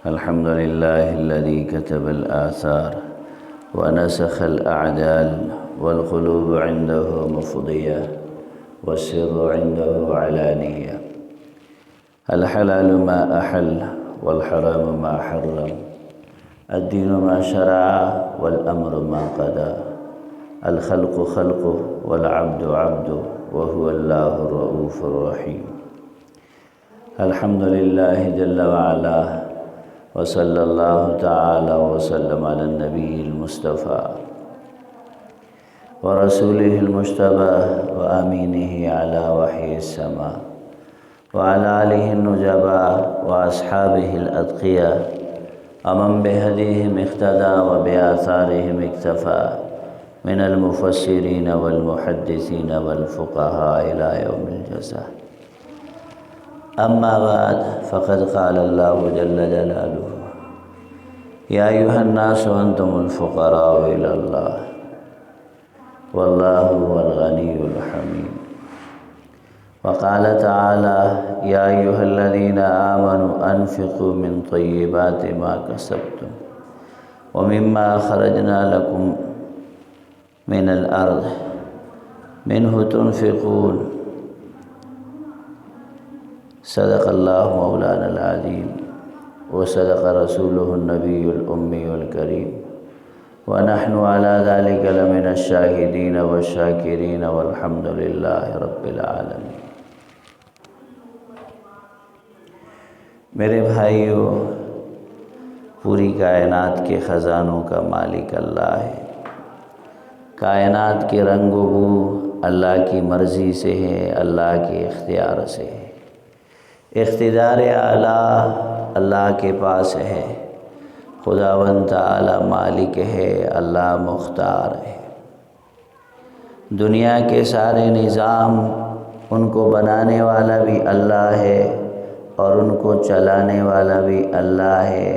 الحمد لله الذي كتب الآثار ونسخ الأعدال والقلوب عنده مفضية والسر عنده علانية. الحلال ما أحل والحرام ما حرم، الدين ما شرع والأمر ما قضى، الخلق خلقه والعبد عبده وهو الله الرؤوف الرحيم. الحمد لله جل وعلا، وصلى الله تعالى وسلم على النبي المصطفى ورسوله المجتبى وأمينه على وحي السماء، وعلى آله النجباء وأصحابه الأتقياء، ومن بهديهم اقتدى وبآثارهم اكتفى من المفسرين والمحدثين والفقهاء إلى يوم الجزاء. أما بعد، فقد قال الله جل جلاله: يا أيها الناس أنتم الفقراء إلى الله والله هو الغني الحميد. وقال تعالى: يا أيها الذين آمنوا أنفقوا من طيبات ما كسبتم ومما أخرجنا لكم من الأرض منه تنفقون. صدق الله مولانا العظيم وصدق رسوله النبي الأمي الكريم، ونحن على ذلك لمن الشاهدين والشاكرين والحمد لله رب العالمين. میرے بھائیو، پوری کائنات کے خزانوں کا مالک اللہ ہے. کائنات کے رنگ و بو اللہ کی مرضی سے ہے، اللہ کے اختیار سے ہے. اقتدار اعلیٰ اللہ کے پاس ہے. خداوند تعالی مالک ہے، اللہ مختار ہے. دنیا کے سارے نظام ان کو بنانے والا بھی اللہ ہے اور ان کو چلانے والا بھی اللہ ہے.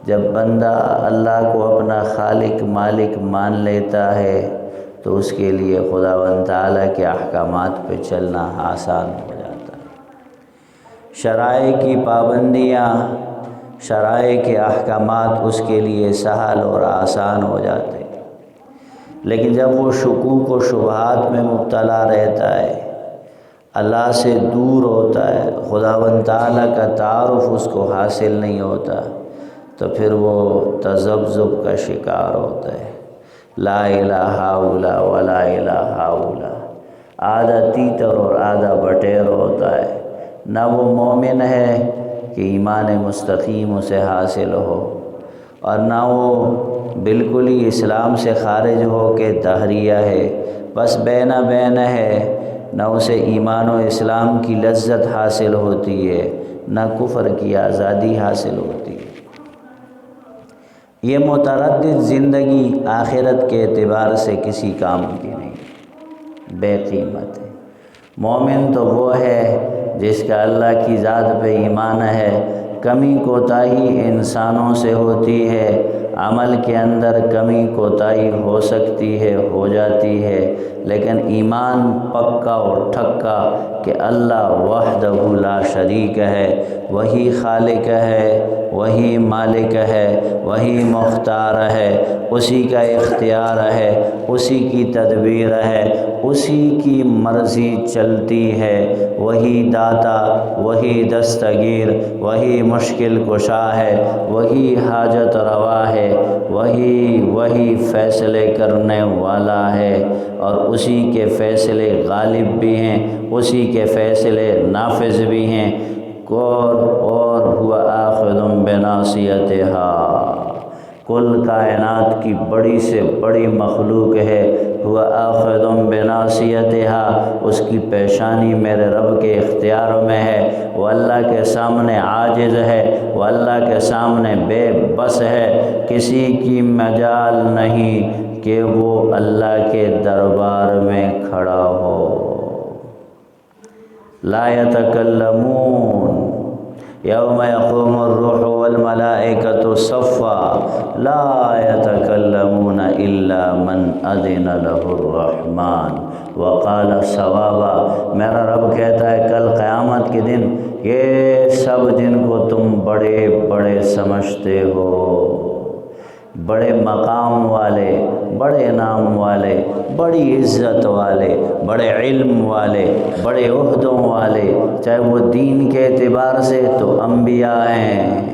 جب بندہ اللہ کو اپنا خالق مالک مان لیتا ہے تو اس کے لیے خداوند تعالی کے احکامات پہ چلنا آسان ہو جاتا ہے. شرائع کی پابندیاں، شرائع کے احکامات اس کے لیے سہل اور آسان ہو جاتے ہیں. لیکن جب وہ شکوک و شبہات میں مبتلا رہتا ہے، اللہ سے دور ہوتا ہے، خداوند تعالیٰ کا تعارف اس کو حاصل نہیں ہوتا، تو پھر وہ تذبذب کا شکار ہوتا ہے. لا الہ الا ولا الہ الا، آدھا تیتر اور آدھا بٹیر ہوتا ہے. نہ وہ مومن ہے کہ ایمان مستقیم اسے حاصل ہو، اور نہ وہ بالکل ہی اسلام سے خارج ہو کے دہریہ ہے. بس بین بین ہے. نہ اسے ایمان و اسلام کی لذت حاصل ہوتی ہے، نہ کفر کی آزادی حاصل ہوتی ہے. یہ متردد زندگی آخرت کے اعتبار سے کسی کام کی نہیں، بے قیمت ہے. مومن تو وہ ہے جس کا اللہ کی ذات پہ ایمان ہے. کمی کوتاہی انسانوں سے ہوتی ہے، عمل کے اندر کمی کوتاہی ہو سکتی ہے، ہو جاتی ہے، لیکن ایمان پکا اور ٹھکا کہ اللہ وحدہ لا شریک ہے، وہی خالق ہے، وہی مالک ہے، وہی مختار ہے، اسی کا اختیار ہے، اسی کی تدبیر ہے، اسی کی مرضی چلتی ہے. وہی داتا، وہی دستگیر، وہی مشکل کشا ہے، وہی حاجت روا ہے، وہی فیصلے کرنے والا ہے، اور اسی کے فیصلے غالب بھی ہیں، اسی کے فیصلے نافذ بھی ہیں. اور ہوا آخذ بناصیتہا، کل کائنات کی بڑی سے بڑی مخلوق ہے. ہوا آخذ بناصیتہا، اس کی پیشانی میرے رب کے اختیار میں ہے. وہ اللہ کے سامنے عاجز ہے، وہ اللہ کے سامنے بے بس ہے. کسی کی مجال نہیں کہ وہ اللہ کے دربار میں کھڑا ہو. لا يتکلمون یوم یقوم الروح والملائکۃ صفا لا يتکلمون الا من اذن له الرحمن وقال صوابا. میرا رب کہتا ہے کل قیامت قیامت کے دن یہ سب جن کو تم بڑے بڑے سمجھتے ہو، بڑے مقام والے، بڑے نام والے، بڑی عزت والے، بڑے علم والے، بڑے عہدوں والے، چاہے وہ دین کے اعتبار سے تو انبیاء ہیں،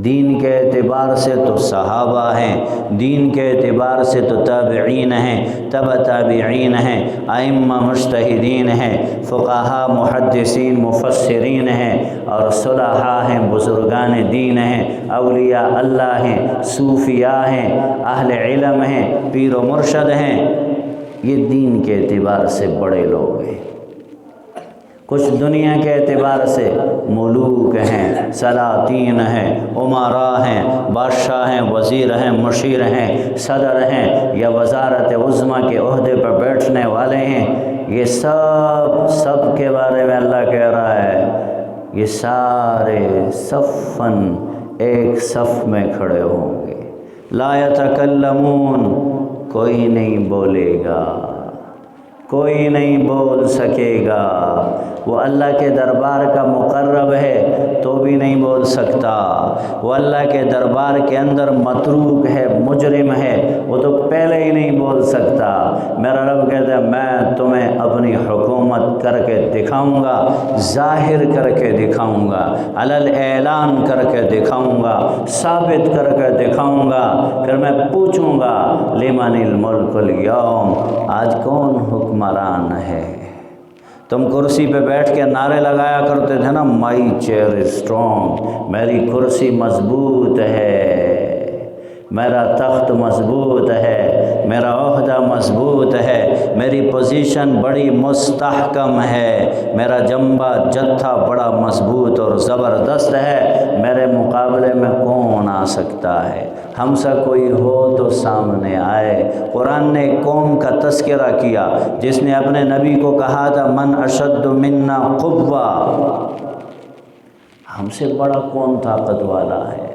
دین کے اعتبار سے تو صحابہ ہیں، دین کے اعتبار سے تو تابعین ہیں، تبع تابعین ہیں، ائمہ مجتہدین ہیں، فقہاء محدثین مفسرین ہیں، اور صلحاء ہیں، بزرگان دین ہیں، اولیاء اللہ ہیں، صوفیاء ہیں، اہل علم ہیں، پیر و مرشد ہیں، یہ دین کے اعتبار سے بڑے لوگ ہیں۔ کچھ دنیا کے اعتبار سے ملوک ہیں، سلاطین ہیں، امراء ہیں، بادشاہ ہیں، وزیر ہیں، مشیر ہیں، صدر ہیں، یا وزارت عظمیٰ کے عہدے پر بیٹھنے والے ہیں، یہ سب کے بارے میں اللہ کہہ رہا ہے یہ سارے صفاً ایک صف میں کھڑے ہوں گے، لا یتکلمون، کوئی نہیں بولے گا، کوئی نہیں بول سکے گا، وہ اللہ کے دربار کا مقرب ہے تو بھی نہیں بول سکتا، وہ اللہ کے دربار کے اندر متروک ہے، مجرم ہے، وہ تو پہلے ہی نہیں بول سکتا۔ میرا رب کہتا ہے میں تمہیں اپنی حکومت کر کے دکھاؤں گا، ظاہر کر کے دکھاؤں گا، علل اعلان کر کے دکھاؤں گا، ثابت کر کے دکھاؤں گا، پھر میں پوچھوں گا لمن الملک اليوم، آج کون حکمران ہے؟ تم کرسی پہ بیٹھ کے نعرے لگایا کرتے تھے نا، مائی چیئر اسٹرانگ، میری کرسی مضبوط ہے، میرا تخت مضبوط ہے، میرا عہدہ مضبوط ہے، میری پوزیشن بڑی مستحکم ہے، میرا جنبہ جتھا بڑا مضبوط اور زبردست ہے، میرے مقابلے میں کون آ سکتا ہے؟ ہم سا کوئی ہو تو سامنے آئے۔ قرآن نے ایک قوم کا تذکرہ کیا جس نے اپنے نبی کو کہا تھا من اشد منا قوہ، ہم سے بڑا کون طاقت والا ہے؟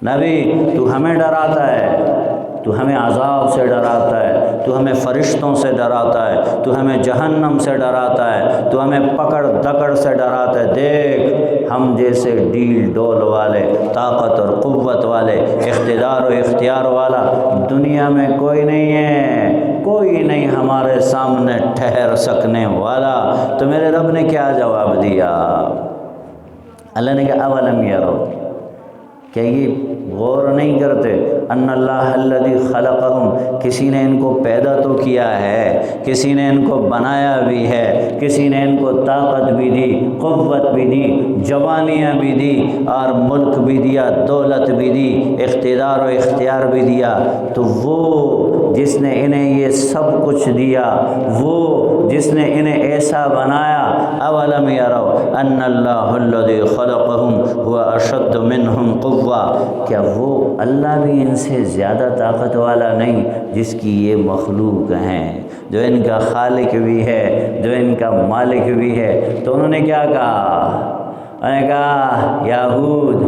نبی تو ہمیں ڈراتا ہے، تو ہمیں عذاب سے ڈراتا ہے، تو ہمیں فرشتوں سے ڈراتا ہے، تو ہمیں جہنم سے ڈراتا ہے، تو ہمیں پکڑ دکڑ سے ڈراتا ہے، دیکھ ہم جیسے ڈیل ڈول والے، طاقت اور قوت والے، اقتدار و اختیار والا دنیا میں کوئی نہیں ہے، کوئی نہیں ہمارے سامنے ٹھہر سکنے والا۔ تو میرے رب نے کیا جواب دیا؟ اللہ نے کہا اولم یرو، کیا یہ غور نہیں کرتے ان اللہ الذی خلقہم، کسی نے ان کو پیدا تو کیا ہے، کسی نے ان کو بنایا بھی ہے، کسی نے ان کو طاقت بھی دی، قوت بھی دی، جوانیاں بھی دی، اور ملک بھی دیا، دولت بھی دی، اقتدار و اختیار بھی دیا، تو وہ جس نے انہیں یہ سب کچھ دیا، وہ جس نے انہیں ایسا بنایا، اولم یرو ان اللہ الذی خلقہم هو اشد منہم قوہ، کیا وہ اللہ بھی ان سے زیادہ طاقت والا نہیں جس کی یہ مخلوق ہیں، جو ان کا خالق بھی ہے، جو ان کا مالک بھی ہے؟ تو انہوں نے کیا کہا؟ انہوں نے کہا یہود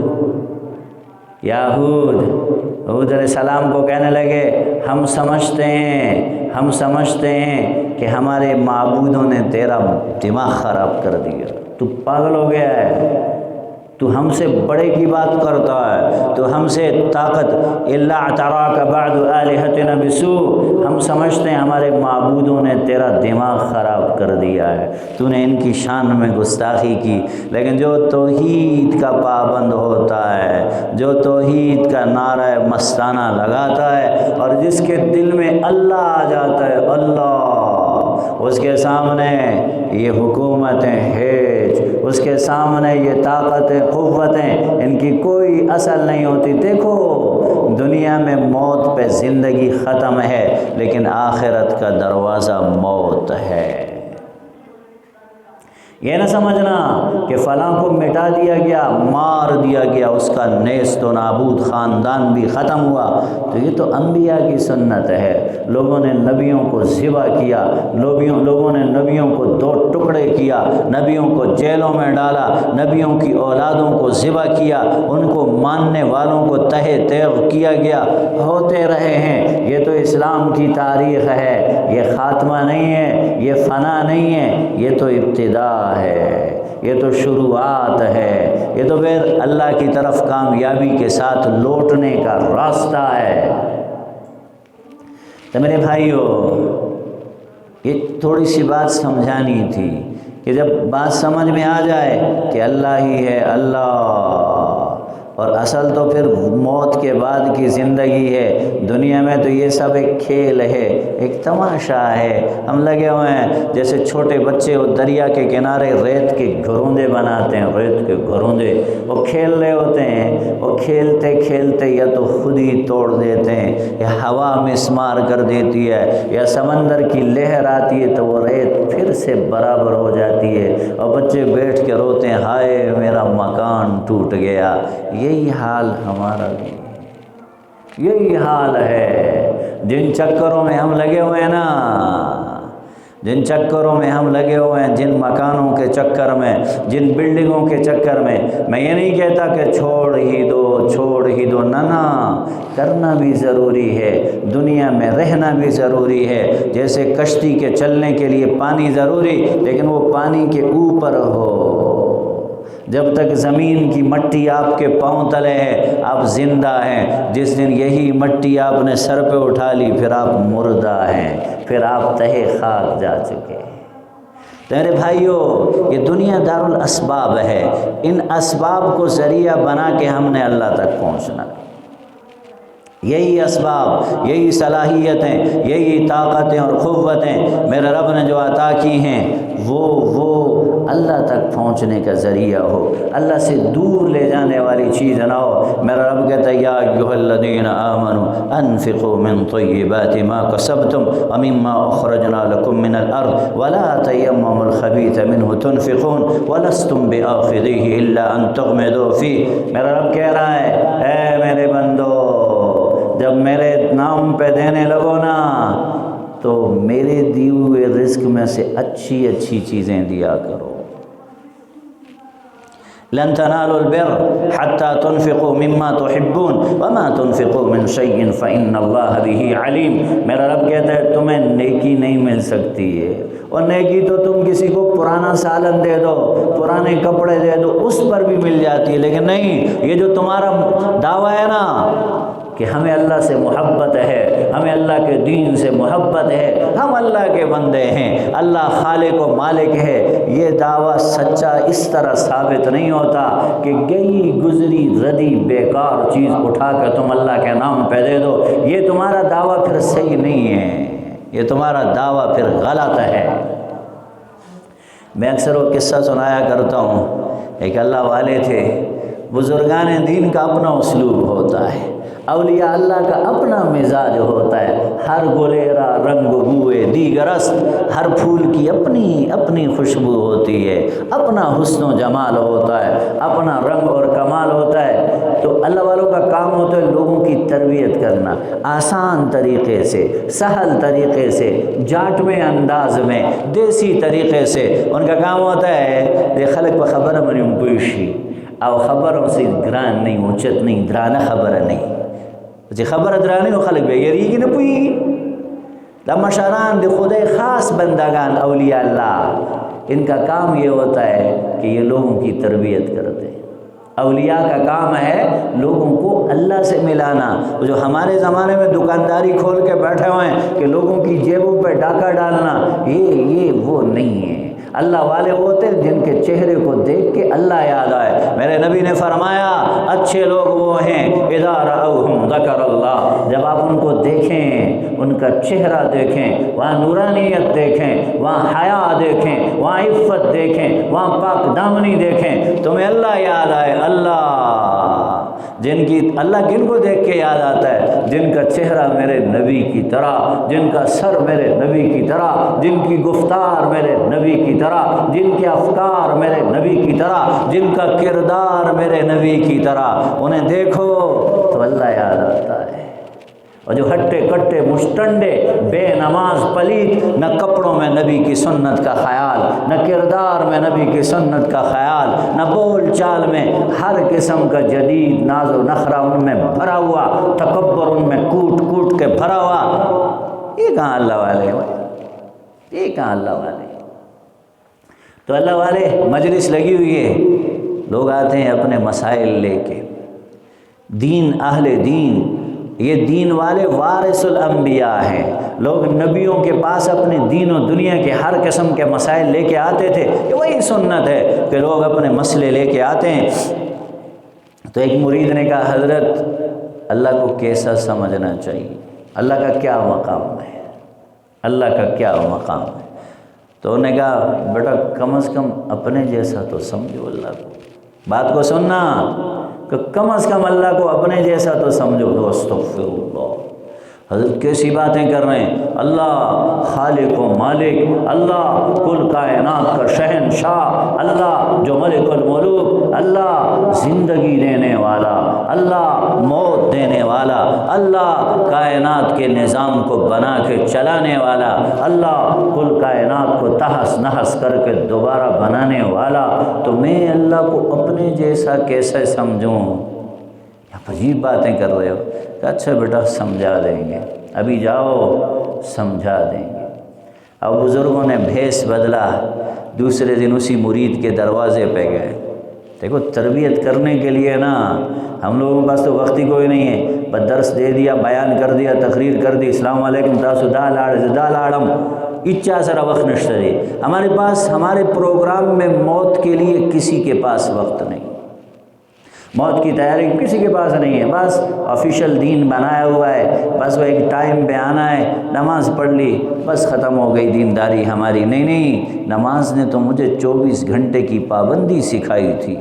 حود علیہ السلام کو کہنے لگے ہم سمجھتے ہیں کہ ہمارے معبودوں نے تیرا دماغ خراب کر دیا، تو پاگل ہو گیا ہے، تو ہم سے بڑے کی بات کرتا ہے، تو ہم سے طاقت الا اعتراک بعد آلہتنا بسوء، ہم سمجھتے ہیں ہمارے معبودوں نے تیرا دماغ خراب کر دیا ہے، تو نے ان کی شان میں گستاخی کی۔ لیکن جو توحید کا پابند ہوتا ہے، جو توحید کا نعرہ مستانہ لگاتا ہے، اور جس کے دل میں اللہ آ جاتا ہے، اللہ، اس کے سامنے یہ حکومتیں ہیج، اس کے سامنے یہ طاقتیں قوتیں ان کی کوئی اصل نہیں ہوتی۔ دیکھو دنیا میں موت پہ زندگی ختم ہے، لیکن آخرت کا دروازہ موت ہے۔ یہ نہ سمجھنا کہ فلاں کو مٹا دیا گیا، مار دیا گیا، اس کا نیست و نابود خاندان بھی ختم ہوا، تو یہ تو انبیاء کی سنت ہے۔ لوگوں نے نبیوں کو ذبح کیا، لوگوں نے نبیوں کو دو ٹکڑے کیا، نبیوں کو جیلوں میں ڈالا، نبیوں کی اولادوں کو ذبح کیا، ان کو ماننے والوں کو تہہ تیغ کیا گیا، ہوتے رہے ہیں۔ یہ تو اسلام کی تاریخ ہے، یہ خاتمہ نہیں ہے، یہ فنا نہیں ہے، یہ تو ابتدا ہے، یہ تو شروعات ہے، یہ تو پھر اللہ کی طرف کامیابی کے ساتھ لوٹنے کا راستہ ہے۔ تو میرے بھائیو، یہ تھوڑی سی بات سمجھانی تھی کہ جب بات سمجھ میں آ جائے کہ اللہ ہی ہے اللہ، اور اصل تو پھر موت کے بعد کی زندگی ہے، دنیا میں تو یہ سب ایک کھیل ہے، ایک تماشا ہے۔ ہم لگے ہوئے ہیں جیسے چھوٹے بچے وہ دریا کے کنارے ریت کے گھروندے بناتے ہیں، ریت کے گھروندے، وہ کھیل رہے ہوتے ہیں، وہ کھیلتے کھیلتے یا تو خود ہی توڑ دیتے ہیں، یا ہوا مسمار کر دیتی ہے، یا سمندر کی لہر آتی ہے تو وہ ریت پھر سے برابر ہو جاتی ہے، اور بچے بیٹھ کے روتے ہیں، ہائے میرا مکان ٹوٹ گیا۔ یہی حال ہمارا بھی ہے، یہی حال ہے۔ جن چکروں میں ہم لگے ہوئے ہیں نا، جن چکروں میں ہم لگے ہوئے ہیں، جن مکانوں کے چکر میں، جن بلڈنگوں کے چکر میں یہ نہیں کہتا کہ چھوڑ ہی دو، چھوڑ ہی دو، نہ کرنا بھی ضروری ہے، دنیا میں رہنا بھی ضروری ہے۔ جیسے کشتی کے چلنے کے لیے پانی ضروری، لیکن وہ پانی کے اوپر ہو، جب تک زمین کی مٹی آپ کے پاؤں تلے ہے آپ زندہ ہیں، جس دن یہی مٹی آپ نے سر پہ اٹھا لی پھر آپ مردہ ہیں، پھر آپ تہے خاک جا چکے۔ تو میرے بھائیو، یہ دنیا دار الاسباب ہے، ان اسباب کو ذریعہ بنا کے ہم نے اللہ تک پہنچنا۔ یہی اسباب، یہی صلاحیتیں، یہی طاقتیں اور قوتیں میرے رب نے جو عطا کی ہیں، وہ اللہ تک پہنچنے کا ذریعہ ہو، اللہ سے دور لے جانے والی چیز نہ ہو۔ میرا رب کہتا ہے، یا ایھا الذین آمنوا انفقوا من طیبات ما کسبتم ومما اخرجنا لکم من الارض ولا تیمموا الخبیث منہ تنفقون ولستم بآخذیہ الا ان تغمضوا فیہ۔ میرا رب کہہ رہا ہے، اے میرے بندو، جب میرے نام پہ دینے لگو نا تو میرے دیے ہوئے رزق میں سے اچھی اچھی چیزیں دیا کرو۔ لن تنالوا البر حتى تنفقوا مما تحبون وما تنفقوا من شيء فإن الله به علیم۔ میرا رب کہتا ہے تمہیں نیکی نہیں مل سکتی ہے، اور نیکی تو تم کسی کو پرانا سالن دے دو، پرانے کپڑے دے دو، اس پر بھی مل جاتی ہے، لیکن نہیں، یہ جو تمہارا دعویٰ ہے نا کہ ہمیں اللہ سے محبت ہے، ہمیں اللہ کے دین سے محبت ہے، ہم اللہ کے بندے ہیں، اللہ خالق و مالک ہے، یہ دعویٰ سچا اس طرح ثابت نہیں ہوتا کہ گئی گزری ردی بیکار چیز اٹھا کر تم اللہ کے نام پہ دے دو۔ یہ تمہارا دعویٰ پھر صحیح نہیں ہے، یہ تمہارا دعویٰ پھر غلط ہے۔ میں اکثر وہ قصہ سنایا کرتا ہوں، ایک اللہ والے تھے، بزرگان دین کا اپنا اسلوب ہوتا ہے، اولیاء اللہ کا اپنا مزاج ہوتا ہے، ہر گلیرا رنگ بوئے دیگرست، ہر پھول کی اپنی اپنی خوشبو ہوتی ہے، اپنا حسن و جمال ہوتا ہے، اپنا رنگ اور کمال ہوتا ہے۔ تو اللہ والوں کا کام ہوتا ہے لوگوں کی تربیت کرنا، آسان طریقے سے، سہل طریقے سے، جاٹویں انداز میں، دیسی طریقے سے ان کا کام ہوتا ہے۔ یہ خلق پہ خبر منیم پوشی او خبروں سے گران نہیں، اچت نہیں، درانہ خبر نہیں، جی خبر درانی و خلق بے یریگی نہ پوئی۔ لما شاران دے خدے خاص بندگان اولیاء اللہ، ان کا کام یہ ہوتا ہے کہ یہ لوگوں کی تربیت کرتے ہیں۔ اولیاء کا کام ہے لوگوں کو اللہ سے ملانا۔ جو ہمارے زمانے میں دکانداری کھول کے بیٹھے ہوئے ہیں کہ لوگوں کی جیبوں پہ ڈاکہ ڈالنا، یہ وہ نہیں ہے۔ اللہ والے ہوتے جن کے چہرے کو دیکھ کے اللہ یاد آئے۔ میرے نبی نے فرمایا اچھے لوگ وہ ہیں اذا رأوہم ذکر اللہ، جب آپ ان کو دیکھیں، ان کا چہرہ دیکھیں، وہاں نورانیت دیکھیں، وہاں حیا دیکھیں، وہاں عفت دیکھیں، وہاں پاک دامنی دیکھیں، تمہیں اللہ یاد آئے۔ اللہ جن کی اللہ کن کو دیکھ کے یاد آتا ہے؟ جن کا چہرہ میرے نبی کی طرح، جن کا سر میرے نبی کی طرح، جن کی گفتار میرے نبی کی طرح، جن کے افکار میرے نبی کی طرح، جن کا کردار میرے نبی کی طرح، انہیں دیکھو تو اللہ یاد آتا ہے۔ اور جو ہٹے کٹے مشٹنڈے بے نماز پلید، نہ کپڑوں میں نبی کی سنت کا خیال، نہ کردار میں نبی کی سنت کا خیال، نہ بول چال میں ہر قسم کا جدید ناز و نخرہ ان میں بھرا ہوا، تکبر ان میں کوٹ کوٹ کے بھرا ہوا، یہ کہاں اللہ والے ہیں؟ یہ کہاں اللہ والے؟ تو اللہ والے مجلس لگی ہوئی ہے، لوگ آتے ہیں اپنے مسائل لے کے، دین اہل دین، یہ دین والے وارث الانبیاء ہیں، لوگ نبیوں کے پاس اپنے دین و دنیا کے ہر قسم کے مسائل لے کے آتے تھے، یہ وہی سنت ہے کہ لوگ اپنے مسئلے لے کے آتے ہیں۔ تو ایک مرید نے کہا حضرت اللہ کو کیسا سمجھنا چاہیے، اللہ کا کیا مقام ہے، اللہ کا کیا مقام ہے؟ تو انہوں نے کہا بیٹا کم از کم اپنے جیسا تو سمجھو اللہ کو، بات کو سننا کہ کم از کم اللہ کو اپنے جیسا تو سمجھو۔ تو استغفر اللہ، حضرت کیسی باتیں کر رہے ہیں، اللہ خالق و مالک، اللہ کل کائنات کا شہنشاہ، اللہ جو ملک الملوک، اللہ زندگی دینے والا، اللہ موت دینے والا، اللہ کائنات کے نظام کو بنا کے چلانے والا، اللہ کل کائنات کو تہس نہس کر کے دوبارہ بنانے والا، تو میں اللہ کو اپنے جیسا کیسے سمجھوں؟ عجیب باتیں کر رہے ہو۔ کہ اچھا بیٹا سمجھا دیں گے، ابھی جاؤ سمجھا دیں گے۔ اب بزرگوں نے بھیس بدلا، دوسرے دن اسی مرید کے دروازے پہ گئے۔ دیکھو تربیت کرنے کے لیے نا ہم لوگوں کے پاس تو وقت ہی کوئی نہیں ہے، بس درس دے دیا، بیان کر دیا، تقریر کر دی، السلام علیکم تاسو دا لاڑم اچھا سرا وقت نشترے۔ ہمارے پاس ہمارے پروگرام میں موت کے لیے کسی کے پاس وقت نہیں، موت کی تیاری کسی کے پاس نہیں ہے، بس آفیشیل دین بنایا ہوا ہے، بس وہ ایک ٹائم پہ آنا ہے، نماز پڑھ لی، بس ختم ہو گئی دینداری ہماری۔ نہیں، نماز نے تو مجھے 24 گھنٹے کی پابندی سکھائی تھی۔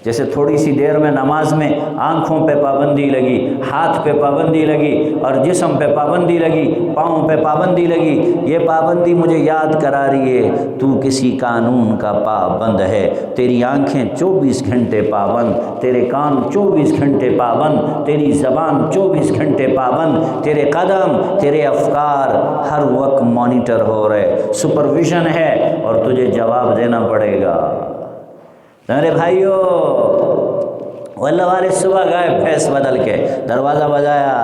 جیسے تھوڑی سی دیر میں نماز میں آنکھوں پہ پابندی لگی، ہاتھ پہ پابندی لگی، اور جسم پہ پابندی لگی، پاؤں پہ پابندی لگی، یہ پابندی مجھے یاد کرا رہی ہے تو کسی قانون کا پابند ہے۔ تیری آنکھیں 24 گھنٹے پابند، تیرے کان 24 گھنٹے پابند، تیری زبان 24 گھنٹے پابند، تیرے قدم، تیرے افکار ہر وقت مانیٹر ہو رہے، سپرویژن ہے، اور تجھے جواب دینا پڑے گا۔ میرے بھائیو، اللہ والے صبح گئے بھیس بدل کے، دروازہ بجایا،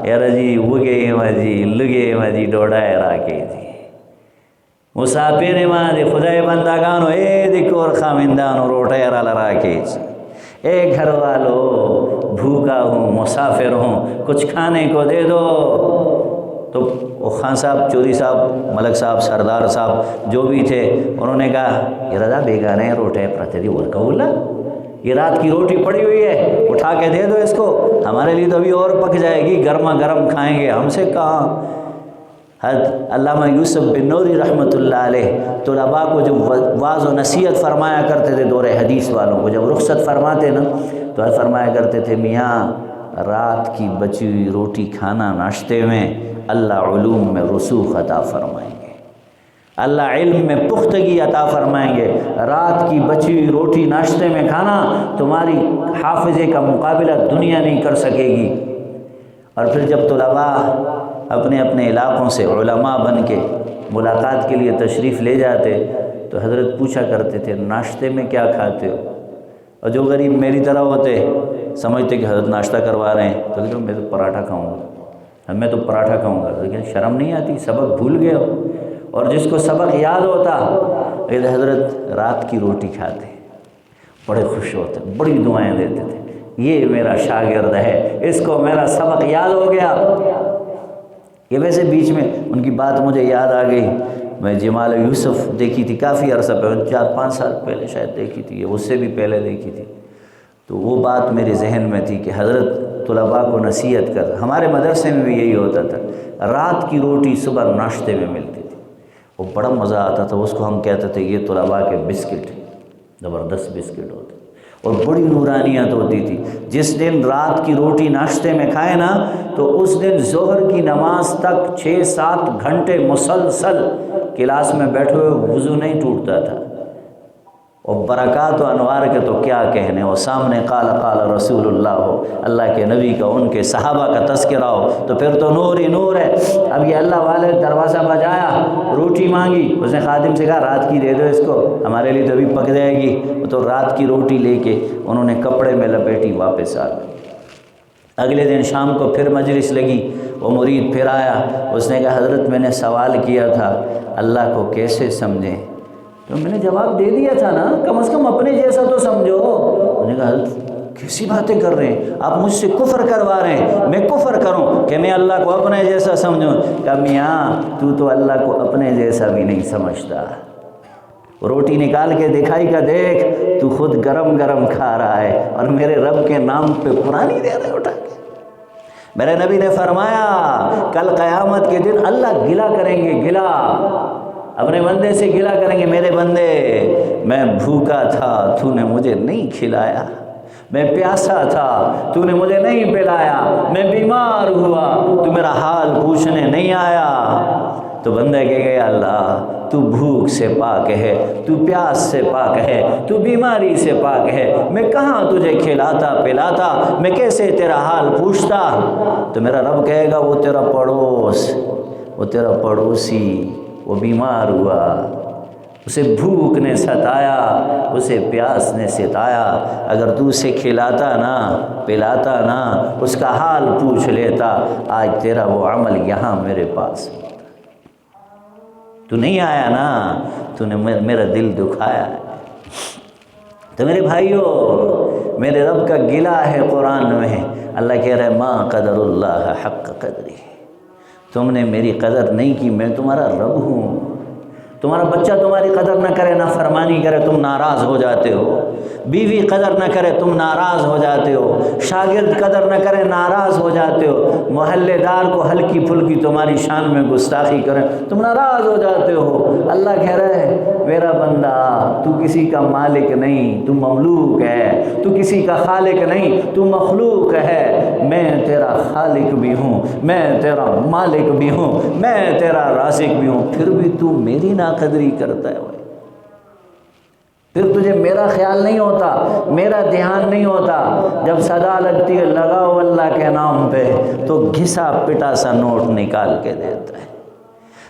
یار جی وگے مجی لگے مجی ڈوڑائے راکے جی مسافر ماں خدای بندگانو اے دیکھور خامندانو روٹے رالا راکے جی، اے گھر والو بھوکا ہوں مسافر ہوں کچھ کھانے کو دے دو۔ تو وہ خان صاحب، چودھری صاحب، ملک صاحب، سردار صاحب جو بھی تھے، انہوں نے کہا یہ رضا بیگانے روٹے پرتے دی اور کہولا، یہ رات کی روٹی پڑی ہوئی ہے، اٹھا کے دے دو اس کو، ہمارے لیے تو ابھی اور پک جائے گی، گرما گرم کھائیں گے، ہم سے کہاں۔ حضرت علامہ یوسف بن نوری رحمۃ اللہ علیہ طلباء کو جب واعظ و نصیحت فرمایا کرتے تھے، دور حدیث والوں کو جب رخصت فرماتے نا تو فرمایا کرتے تھے میاں رات کی بچی ہوئی روٹی کھانا ناشتے میں اللہ علوم میں رسوخ عطا فرمائیں گے، اللہ علم میں پختگی عطا فرمائیں گے۔ رات کی بچی ہوئی روٹی ناشتے میں کھانا تمہاری حافظے کا مقابلہ دنیا نہیں کر سکے گی۔ اور پھر جب طلباء اپنے اپنے علاقوں سے علماء بن کے ملاقات کے لیے تشریف لے جاتے تو حضرت پوچھا کرتے تھے ناشتے میں کیا کھاتے ہو؟ اور جو غریب میری طرح ہوتے سمجھتے کہ حضرت ناشتہ کروا رہے ہیں تو کہتے میں تو پراٹھا کھاؤں گا، میں تو پراٹھا کھاؤں گا، لیکن شرم نہیں آتی، سبق بھول گئے ہو۔ اور جس کو سبق یاد ہوتا کہ حضرت رات کی روٹی کھاتے، بڑے خوش ہوتے، بڑی دعائیں دیتے تھے، یہ میرا شاگرد ہے، اس کو میرا سبق یاد ہو گیا۔ یہ ویسے بیچ میں ان کی بات مجھے یاد آ گئی، میں جمال یوسف دیکھی تھی کافی عرصہ پہلے، 4-5 سال پہلے شاید دیکھی تھی، یا اس سے بھی پہلے دیکھی تھی، تو وہ بات میرے ذہن میں تھی کہ حضرت طلباء کو نصیحت کر، ہمارے مدرسے میں بھی یہی ہوتا تھا، رات کی روٹی صبح ناشتے میں ملتی تھی، وہ بڑا مزہ آتا تھا، اس کو ہم کہتے تھے یہ طلباء کے بسکٹ، زبردست بسکٹ ہوتے اور بڑی نورانیت ہوتی تھی۔ جس دن رات کی روٹی ناشتے میں کھائے نا تو اس دن ظہر کی نماز تک 6-7 گھنٹے مسلسل کلاس میں بیٹھے ہوئے وضو نہیں ٹوٹتا تھا، اور برکات و انوار کے تو کیا کہنے، وہ سامنے قال رسول اللہ ہو، اللہ کے نبی کا، ان کے صحابہ کا تذکرہ ہو تو پھر تو نور ہی نور ہے۔ اب یہ اللہ والے دروازہ بجایا، روٹی مانگی، اس نے خادم سے کہا رات کی دے دو اس کو، ہمارے لیے تو ابھی پک جائے گی، تو رات کی روٹی لے کے انہوں نے کپڑے میں لپیٹی واپس آ گئے۔ اگلے دن شام کو پھر مجلس لگی، وہ مرید پھر آیا، اس نے کہا حضرت میں نے سوال کیا تھا اللہ کو کیسے سمجھیں؟ تو میں نے جواب دے دیا تھا نا، کم از کم اپنے جیسا تو سمجھو۔ انہوں نے کہا حضرت کیسی باتیں کر رہے ہیں آپ، مجھ سے کفر کروا رہے ہیں، میں کفر کروں کہ میں اللہ کو اپنے جیسا سمجھوں؟ کہ میاں تو اللہ کو اپنے جیسا بھی نہیں سمجھتا، روٹی نکال کے دکھائی کا دیکھ، تو خود گرم گرم کھا رہا ہے اور میرے رب کے نام پہ پرانی دے رہے اٹھا کے۔ میرے نبی نے فرمایا کل قیامت کے دن اللہ گلہ کریں گے، گلہ اپنے بندے سے گلہ کریں گے، میرے بندے میں بھوکا تھا تو نے مجھے نہیں کھلایا، میں پیاسا تھا تو نے مجھے نہیں پلایا، میں بیمار ہوا تو میرا حال پوچھنے نہیں آیا۔ تو بندہ کہے گا اللہ تو بھوک سے پاک ہے، تو پیاس سے پاک ہے، تو بیماری سے پاک ہے، میں کہاں تجھے کھلاتا پلاتا، میں کیسے تیرا حال پوچھتا؟ تو میرا رب کہے گا وہ تیرا پڑوس، وہ تیرا پڑوسی، وہ بیمار ہوا، اسے بھوک نے ستایا، اسے پیاس نے ستایا، اگر تو اسے کھلاتا نا پلاتا نا، اس کا حال پوچھ لیتا، آج تیرا وہ عمل یہاں میرے پاس ہوتا۔ تو نہیں آیا نا، تو نے میرا دل دکھایا ہے۔ تو میرے بھائیو، میرے رب کا گلہ ہے قرآن میں، اللہ کہہ رہا ہے ما قدر اللہ حق قدری، تم نے میری قدر نہیں کی، میں تمہارا رب ہوں۔ تمہارا بچہ تمہاری قدر نہ کرے، نہ فرمانی کرے، تم ناراض ہو جاتے ہو، بیوی قدر نہ کرے تم ناراض ہو جاتے ہو، شاگرد قدر نہ کرے ناراض ہو جاتے ہو، محلے دار کو ہلکی پھلکی تمہاری شان میں گستاخی کرے تم ناراض ہو جاتے ہو۔ اللہ کہہ رہا ہے میرا بندہ تو کسی کا مالک نہیں، تو مملوک ہے، تو کسی کا خالق نہیں، تو مخلوق ہے، میں تیرا خالق بھی ہوں، میں تیرا مالک بھی ہوں، میں تیرا رازق بھی ہوں، پھر بھی تو میری ناقدری کرتا ہے۔ پھر تجھے میرا خیال نہیں ہوتا، میرا دھیان نہیں ہوتا۔ جب صدا لگتی ہے لگاؤ اللہ کے نام پہ تو گھسا پٹا سا نوٹ نکال کے دیتا ہے۔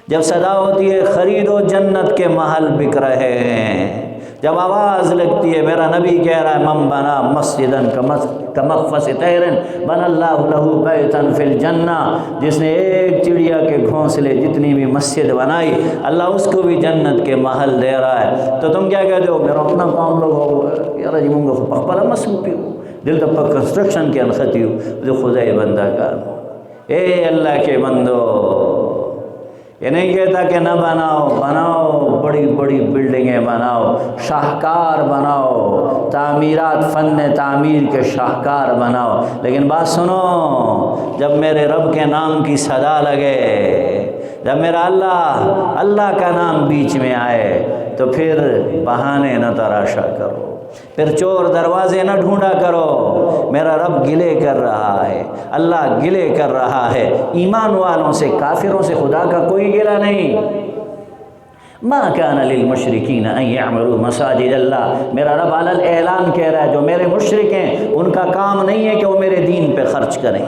جب صدا ہوتی ہے خریدو جنت کے محل بک رہے ہیں، جب آواز لگتی ہے، میرا نبی کہہ رہا ہے من بنا مسجدن کمقفص طیر بنى اللہ لہ بیتا فی الجنہ، جس نے ایک چڑیا کے گھونسلے جتنی بھی مسجد بنائی اللہ اس کو بھی جنت کے محل دے رہا ہے۔ تو تم کیا کہتے ہو میرا اپنا کام لگو یار جی مونگا پخپلا مسوپی ہو دل تپا کنسٹرکشن کے انخطی ہو جو خدای بندہ کار اے اللہ کے بندو، یہ نہیں کہتا کہ نہ بناؤ، بناؤ، بڑی بڑی بلڈنگیں بناؤ، شاہکار بناؤ، تعمیرات فن تعمیر کے شاہکار بناؤ، لیکن بات سنو جب میرے رب کے نام کی صدا لگے، جب میرا اللہ کا نام بیچ میں آئے تو پھر بہانے نہ تراشا کرو، پھر چور دروازے نہ ڈھونڈا کرو، میرا رب گلے کر رہا ہے، اللہ گلے کر رہا ہے۔ ایمان والوں سے، کافروں سے خدا کا کوئی گلہ نہیں۔ ما کان للمشرکین ان یعمروا مساجد اللہ، میرا رب علی الاعلان کہہ رہا ہے جو میرے مشرک ہیں ان کا کام نہیں ہے کہ وہ میرے دین پہ خرچ کریں،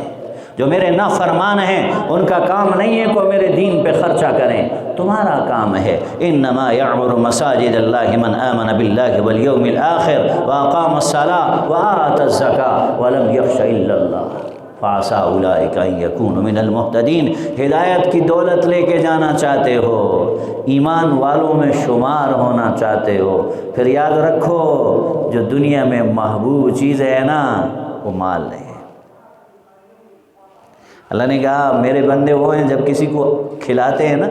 جو میرے نافرمان ہیں ان کا کام نہیں ہے کہ وہ میرے دین پہ خرچہ کریں، تمہارا کام ہے انما یعمر مساجد اللہ من آمن باللہ والیوم الآخر واقام الصلاۃ وآت الزکاۃ ولم یخش الا اللہ فعسیٰ اولئک ان یکونوا من المہتدین۔ ہدایت کی دولت لے کے جانا چاہتے ہو، ایمان والوں میں شمار ہونا چاہتے ہو، پھر یاد رکھو جو دنیا میں محبوب چیز ہے نا وہ مال نہیں۔ اللہ نے کہا میرے بندے وہ ہیں جب کسی کو کھلاتے ہیں نا،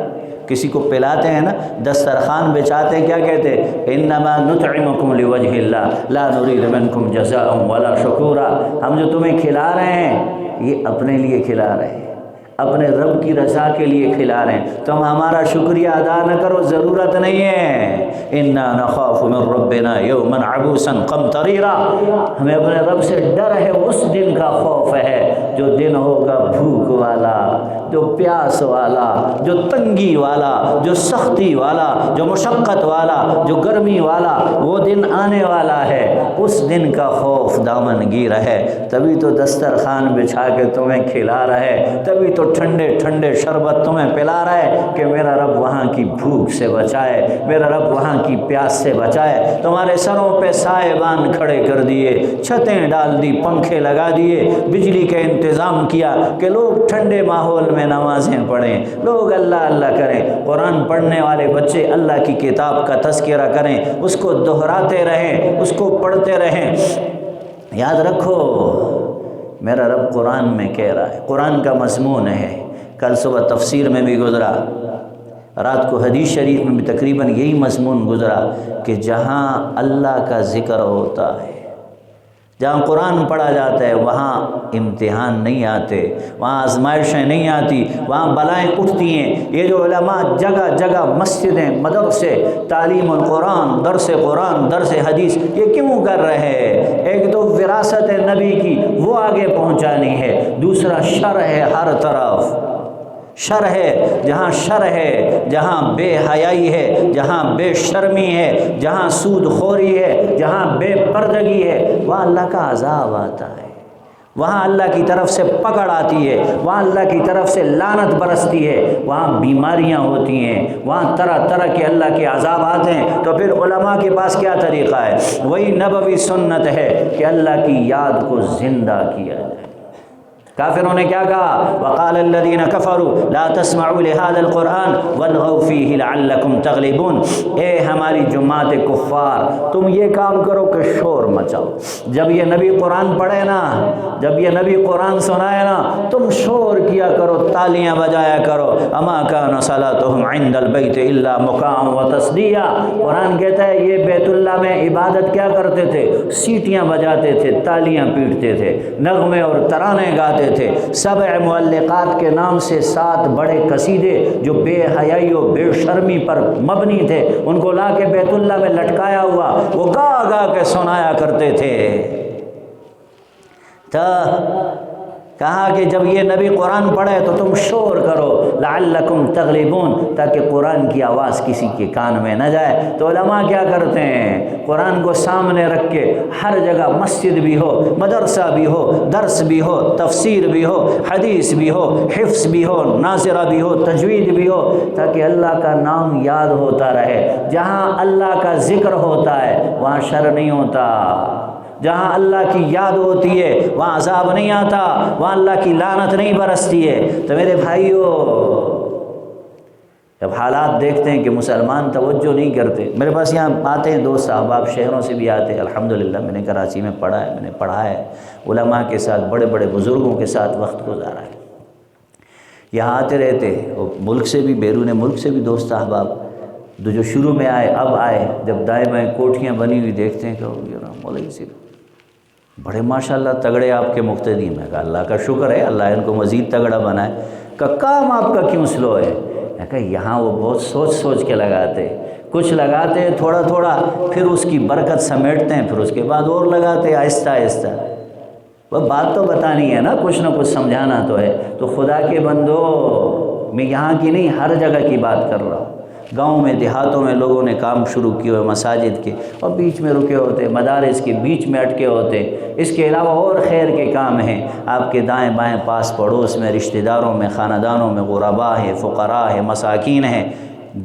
کسی کو پلاتے ہیں نا، دسترخوان بچاتے ہیں، کیا کہتے ہیں انما نطعمکم لوجہ اللہ لا نرید منکم جزاء ولا شکورا، ہم جو تمہیں کھلا رہے ہیں یہ اپنے لیے کھلا رہے ہیں، اپنے رب کی رضا کے لیے کھلا رہے ہیں، تم ہمارا شکریہ ادا نہ کرو، ضرورت نہیں ہے۔ انا نخاف من ربنا یوما عبوسا قمطریرا، ہمیں اپنے رب سے ڈر ہے، اس دن کا خوف ہے جو دن ہوگا بھوک والا، جو پیاس والا، جو تنگی والا، جو سختی والا، جو مشقت والا، جو گرمی والا وہ دن آنے والا ہے۔ اس دن کا خوف دامن گیر ہے، تبھی تو دسترخوان بچھا کے تمہیں کھلا رہا ہے، تبھی تو ٹھنڈے ٹھنڈے شربت تمہیں پلا رہا ہے کہ میرا رب وہاں کی بھوک سے بچائے، میرا رب وہاں کی پیاس سے بچائے۔ تمہارے سروں پہ سائبان کھڑے کر دیے، چھتیں ڈال دی، پنکھے لگا دیے، بجلی کا انتظام کیا کہ لوگ ٹھنڈے ماحول میں نمازیں پڑھیں، لوگ اللہ اللہ کریں، قرآن پڑھنے والے بچے اللہ کی کتاب کا تذکرہ کریں، اس کو دہراتے رہیں، اس کو پڑھتے رہیں۔ یاد رکھو میرا رب قرآن میں کہہ رہا ہے، قرآن کا مضمون ہے، کل صبح تفسیر میں بھی گزرا، رات کو حدیث شریف میں بھی تقریباً یہی مضمون گزرا کہ جہاں اللہ کا ذکر ہوتا ہے، جہاں قرآن پڑھا جاتا ہے، وہاں امتحان نہیں آتے، وہاں آزمائشیں نہیں آتی، وہاں بلائیں اٹھتی ہیں۔ یہ جو علماء جگہ جگہ مسجدیں، مدرسے، تعلیم القرآن، درس حدیث یہ کیوں کر رہے ہیں؟ ایک تو وراثت نبی کی وہ آگے پہنچانی ہے، دوسرا شر ہے، ہر طرف شر ہے، جہاں شر ہے، جہاں بے حیائی ہے، جہاں بے شرمی ہے، جہاں سود خوری ہے، جہاں بے پردگی ہے، وہاں اللہ کا عذاب آتا ہے، وہاں اللہ کی طرف سے پکڑ آتی ہے، وہاں اللہ کی طرف سے لعنت برستی ہے، وہاں بیماریاں ہوتی ہیں، وہاں طرح طرح کے اللہ کے عذاب آتے ہیں۔ تو پھر علماء کے پاس کیا طریقہ ہے؟ وہی نبوی سنت ہے کہ اللہ کی یاد کو زندہ کیا جائے۔ کافروں نے کیا کہا؟ وقال الذين كفروا لا تسمعوا لهذا القرآن والغوا فيه لعلكم تغلبون۔ اے ہماری جماعت کفار، تم یہ کام کرو کہ شور مچاؤ، جب یہ نبی قرآن پڑھے نا، جب یہ نبی قرآن سنائے نا، تم شور کیا کرو، تالیاں بجایا کرو۔ اما كان صلاتهم عند البيت الا مكاء وتصديا۔ قرآن کہتا ہے یہ بیت اللہ میں عبادت کیا کرتے تھے؟ سیٹیاں بجاتے تھے، تالیاں پیٹتے تھے، نغمے اور ترانے گاتے تھے۔ سبع معلقات کے نام سے 7 بڑے قصیدے جو بے حیائی و بے شرمی پر مبنی تھے، ان کو لا کے بیت اللہ میں لٹکایا ہوا وہ گا گا کے سنایا کرتے تھے۔ کہا کہ جب یہ نبی قرآن پڑھے تو تم شور کرو، لعلکم تغلبون، تاکہ قرآن کی آواز کسی کے کان میں نہ جائے۔ تو علماء کیا کرتے ہیں؟ قرآن کو سامنے رکھ کے ہر جگہ، مسجد بھی ہو، مدرسہ بھی ہو، درس بھی ہو، تفسیر بھی ہو، حدیث بھی ہو، حفظ بھی ہو، ناظرہ بھی ہو، تجوید بھی ہو، تاکہ اللہ کا نام یاد ہوتا رہے۔ جہاں اللہ کا ذکر ہوتا ہے وہاں شر نہیں ہوتا، جہاں اللہ کی یاد ہوتی ہے وہاں عذاب نہیں آتا، وہاں اللہ کی لعنت نہیں برستی ہے۔ تو میرے بھائیو، جب حالات دیکھتے ہیں کہ مسلمان توجہ نہیں کرتے، میرے پاس یہاں آتے ہیں دوست احباب، شہروں سے بھی آتے ہیں، الحمدللہ میں نے کراچی میں پڑھا ہے، میں نے پڑھا ہے، علماء کے ساتھ، بڑے بڑے بزرگوں کے ساتھ وقت گزارا ہے، یہاں آتے رہتے، اور ملک سے بھی، بیرون ملک سے بھی دوست احباب جو شروع میں آئے، اب آئے، جب دائیں بائیں کوٹھیاں بنی ہوئی دیکھتے ہیں کہ مولوی صاحب بڑے ماشاءاللہ تگڑے آپ کے مقتدی ہیں۔ میں کہا اللہ کا شکر ہے، اللہ ان کو مزید تگڑا بنائے۔ کہ کام آپ کا کیوں سلو ہے؟ میں کہا یہاں وہ بہت سوچ سوچ کے لگاتے، کچھ لگاتے ہیں تھوڑا تھوڑا، پھر اس کی برکت سمیٹتے ہیں، پھر اس کے بعد اور لگاتے ہیں آہستہ آہستہ۔ وہ بات تو بتانی ہے نا، کچھ نہ کچھ سمجھانا تو ہے۔ تو خدا کے بندو، میں یہاں کی نہیں ہر جگہ کی بات کر رہا ہوں، گاؤں میں، دیہاتوں میں لوگوں نے کام شروع کیے ہوئے مساجد کے، اور بیچ میں رکے ہوتے، مدارس کے بیچ میں اٹکے ہوتے۔ اس کے علاوہ اور خیر کے کام ہیں، آپ کے دائیں بائیں پاس پڑوس میں، رشتہ داروں میں، خاندانوں میں غرباء ہیں، فقراء ہیں، مساکین ہیں۔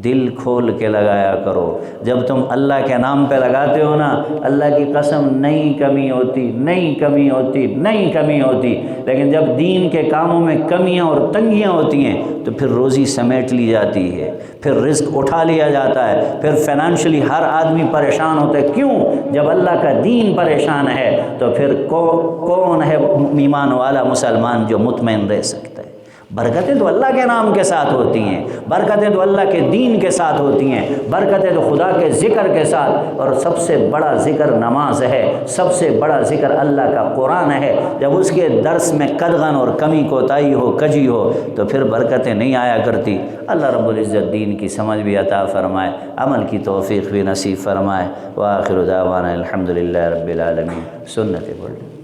دل کھول کے لگایا کرو۔ جب تم اللہ کے نام پہ لگاتے ہو نا، اللہ کی قسم نہیں کمی ہوتی، نہیں کمی ہوتی، نہیں کمی ہوتی۔ لیکن جب دین کے کاموں میں کمیاں اور تنگیاں ہوتی ہیں تو پھر روزی سمیٹ لی جاتی ہے، پھر رزق اٹھا لیا جاتا ہے، پھر فائنینشلی ہر آدمی پریشان ہوتا ہے۔ کیوں؟ جب اللہ کا دین پریشان ہے تو پھر کون ہے ایمان والا مسلمان جو مطمئن رہ سکتا ہے؟ برکتیں تو اللہ کے نام کے ساتھ ہوتی ہیں، برکتیں تو اللہ کے دین کے ساتھ ہوتی ہیں، برکتیں تو خدا کے ذکر کے ساتھ، اور سب سے بڑا ذکر نماز ہے، سب سے بڑا ذکر اللہ کا قرآن ہے۔ جب اس کے درس میں قدغن اور کمی کوتاہی ہو، کجی ہو، تو پھر برکتیں نہیں آیا کرتی۔ اللہ رب العزت دین کی سمجھ بھی عطا فرمائے، عمل کی توفیق بھی نصیب فرمائے۔ وآخر دعوانا الحمدللہ رب العالمین۔ سنت پڑھ